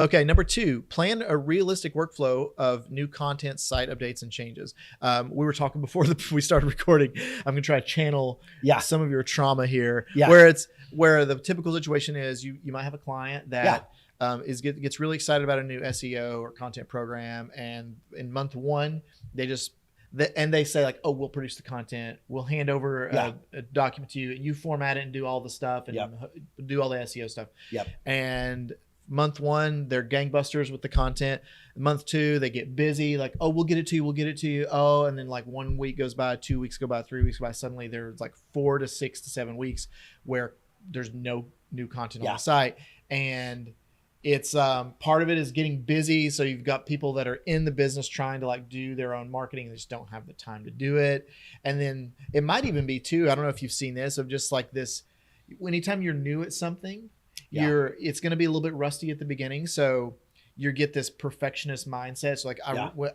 Okay, number two, plan a realistic workflow of new content, site updates, and changes. We were talking before we started recording. I'm gonna try to channel Yeah. some of your trauma here, Yeah. where the typical situation is you might have a client that gets really excited about a new SEO or content program, and in month one they say like, oh, we'll produce the content, we'll hand over a document to you, and you format it and do all the stuff and do all the SEO stuff. Yep. And month one, they're gangbusters with the content. Month two, they get busy, like, oh, we'll get it to you. Oh, and then like 1 week goes by, 2 weeks go by, 3 weeks go by. Suddenly there's like 4 to 6 to 7 weeks where there's no new content on the site. And it's part of it is getting busy. So you've got people that are in the business trying to like do their own marketing. They just don't have the time to do it. And then it might even be too, I don't know if you've seen this, of just like this, anytime you're new at something, it's going to be a little bit rusty at the beginning. So you get this perfectionist mindset. So like,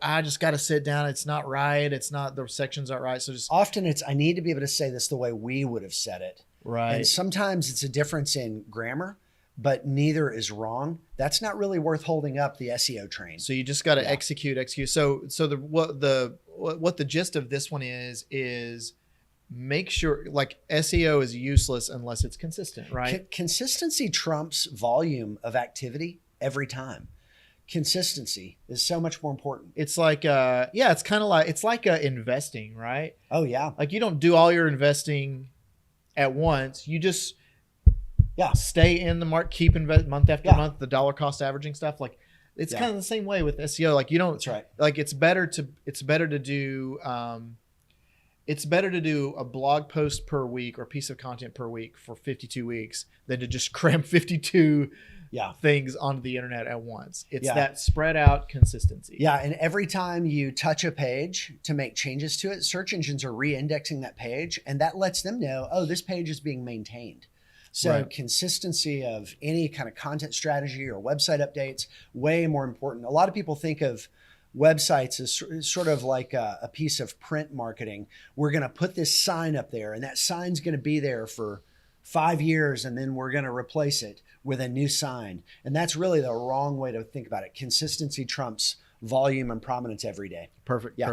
I just got to sit down. It's not right. It's not, the sections aren't right. So just often I need to be able to say this the way we would have said it. Right. And sometimes it's a difference in grammar, but neither is wrong. That's not really worth holding up the SEO train. So you just got to execute. So what the gist of this one is make sure like SEO is useless unless it's consistent, right? Consistency trumps volume of activity every time. Consistency is so much more important. It's like, it's kind of like, it's like investing, right? Oh yeah. Like you don't do all your investing at once. You just stay in the market, keep invest month after month, the dollar cost averaging stuff. Like it's kind of the same way with SEO. Like you don't, that's right. Like it's better to do, it's better to do a blog post per week or a piece of content per week for 52 weeks than to just cram 52 things onto the internet at once. It's that spread out consistency. Yeah. And every time you touch a page to make changes to it, search engines are re-indexing that page, and that lets them know, oh, this page is being maintained. So consistency of any kind of content strategy or website updates, way more important. A lot of people think of websites as sort of like a piece of print marketing. We're going to put this sign up there, and that sign's going to be there for 5 years, and then we're going to replace it with a new sign. And that's really the wrong way to think about it. Consistency trumps volume and prominence every day. Perfect. Yeah.